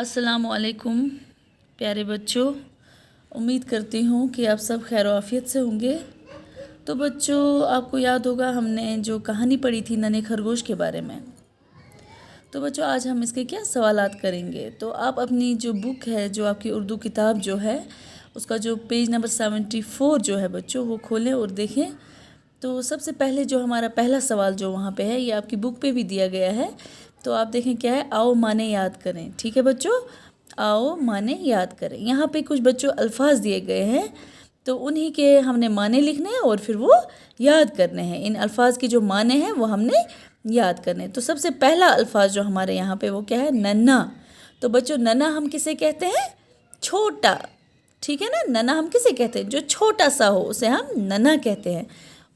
अस्सलामुअलैकुम प्यारे बच्चों, उम्मीद करती हूँ कि आप सब खैर आफियत से होंगे। तो बच्चों, आपको याद होगा हमने जो कहानी पढ़ी थी नन्हे खरगोश के बारे में। तो बच्चों, आज हम इसके क्या सवालात करेंगे। तो आप अपनी जो बुक है, जो आपकी उर्दू किताब जो है, उसका जो पेज नंबर 74 जो है बच्चों, वो खोलें और देखें। तो सबसे पहले जो हमारा पहला सवाल जो वहाँ पे है, ये आपकी बुक पे भी दिया गया है। तो आप देखें क्या है, आओ माने याद करें। ठीक है बच्चों, आओ माने याद करें। यहाँ पे कुछ बच्चों अल्फाज दिए गए हैं, तो उन्हीं के हमने माने लिखने हैं और फिर वो याद करने हैं। इन अल्फाज के जो माने हैं वो हमने याद करने हैं। तो सबसे पहला अल्फाज जो हमारे यहाँ पे वो क्या है, नन्हा। तो बच्चों, नन्हा हम किसे कहते हैं? छोटा। ठीक है ना, नन्हा हम किसे कहते हैं? जो छोटा सा हो उसे हम नन्हा कहते हैं।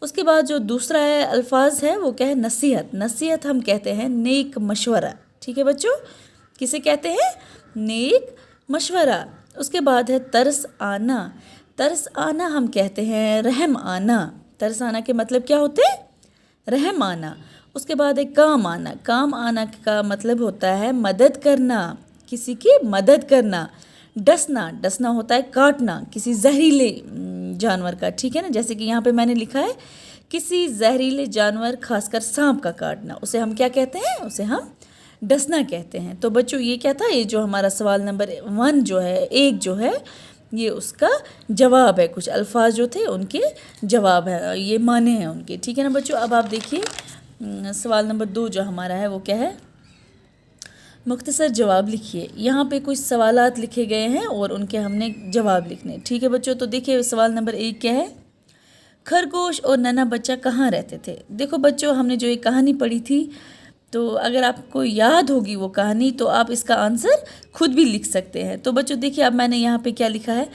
उसके बाद जो दूसरा है अल्फाज है वो क्या है, नसीहत। नसीहत हम कहते हैं नेक मशवरा। ठीक है बच्चों, किसे कहते हैं? नेक मशवरा। उसके बाद है तरस आना। तरस आना हम कहते हैं रहम आना। तरस आना के मतलब क्या होते हैं? रहम आना। उसके बाद है काम आना। काम आना का मतलब होता है मदद करना, किसी की मदद करना। डसना, डसना होता है काटना किसी जहरीले जानवर का। ठीक है ना, जैसे कि यहाँ पे मैंने लिखा है किसी जहरीले जानवर, खासकर सांप का काटना, उसे हम क्या कहते हैं? उसे हम डसना कहते हैं। तो बच्चों, ये क्या था? ये जो हमारा सवाल नंबर 1 जो है, एक जो है, ये उसका जवाब है। कुछ अल्फाज जो थे उनके जवाब है, ये माने हैं उनके। ठीक है ना बच्चों, अब आप देखिए सवाल नंबर 2 जो हमारा है वो क्या है, मुख्तसर जवाब लिखिए। यहाँ पे कुछ सवालात लिखे गए हैं और उनके हमने जवाब लिखने। ठीक है बच्चों, तो देखिए सवाल नंबर 1 क्या है, खरगोश और नन्हा बच्चा कहाँ रहते थे? देखो बच्चों, हमने जो एक कहानी पढ़ी थी, तो अगर आपको याद होगी वो कहानी तो आप इसका आंसर खुद भी लिख सकते हैं। तो बच्चों देखिए, अब मैंने यहाँ पे क्या लिखा है,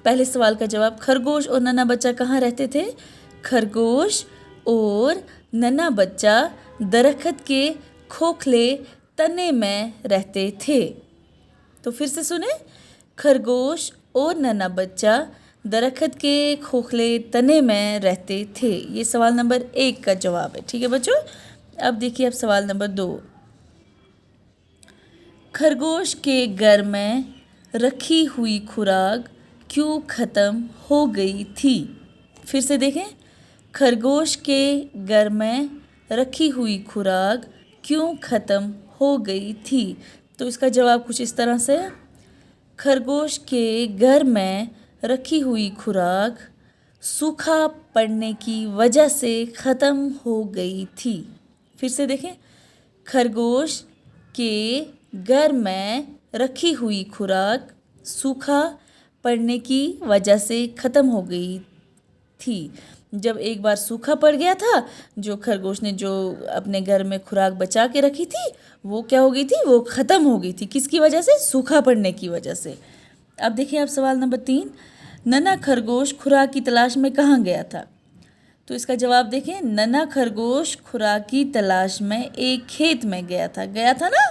पहले सवाल का जवाब, खरगोश और नन्हा बच्चा कहाँ रहते थे? खरगोश और नन्हा बच्चा दरख्त के खोखले तने में रहते थे। तो फिर से सुने, खरगोश और नन्हा बच्चा दरख्त के खोखले तने में रहते थे। ये सवाल नंबर 1 का जवाब है। ठीक है बच्चों, अब देखिए अब सवाल नंबर 2, खरगोश के घर में रखी हुई खुराक क्यों ख़त्म हो गई थी? फिर से देखें, खरगोश के घर में रखी हुई खुराक क्यों ख़त्म हो गई थी? तो इसका जवाब कुछ इस तरह से, खरगोश के घर में रखी हुई खुराक सूखा पड़ने की वजह से ख़त्म हो गई थी। फिर से देखें, खरगोश के घर में रखी हुई खुराक सूखा पड़ने की वजह से ख़त्म हो गई थी। जब एक बार सूखा पड़ गया था, जो खरगोश ने जो अपने घर में खुराक बचा के रखी थी, वो क्या हो गई थी? वो ख़त्म हो गई थी। किसकी वजह से? सूखा पड़ने की वजह से। अब देखिए आप सवाल नंबर 3, नन्हा खरगोश खुराक की तलाश में कहाँ गया था? तो इसका जवाब देखें, नन्हा खरगोश खुराक की तलाश में एक खेत में गया था। गया था ना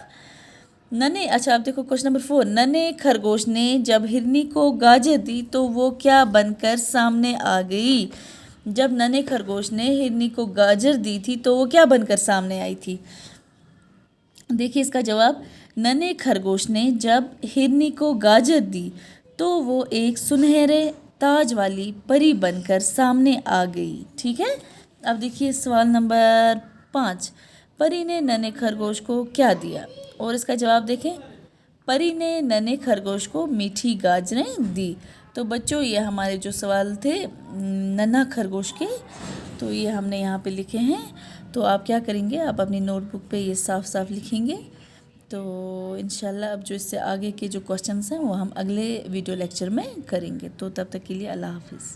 नन्हे। अच्छा, आप देखो क्वेश्चन नंबर 4, नन्हे खरगोश ने जब हिरनी को गाजर दी तो वो क्या बनकर सामने आ गई? जब नन्हे खरगोश ने हिरनी को गाजर दी थी तो वो क्या बनकर सामने आई थी? देखिए इसका जवाब, नन्हे खरगोश ने जब हिरनी को गाजर दी तो वो एक सुनहरे ताज वाली परी बनकर सामने आ गई। ठीक है, अब देखिए सवाल नंबर 5, परी ने नन्हे खरगोश को क्या दिया? और इसका जवाब देखें, परी ने नन्हे खरगोश को मीठी गाजरें दी। तो बच्चों, ये हमारे जो सवाल थे नन्हा खरगोश के, तो ये हमने यहाँ पे लिखे हैं। तो आप क्या करेंगे, आप अपनी नोटबुक पे ये साफ साफ लिखेंगे। तो इंशाल्लाह अब जो इससे आगे के जो क्वेश्चंस हैं वो हम अगले वीडियो लेक्चर में करेंगे। तो तब तक के लिए अल्लाह हाफिज़।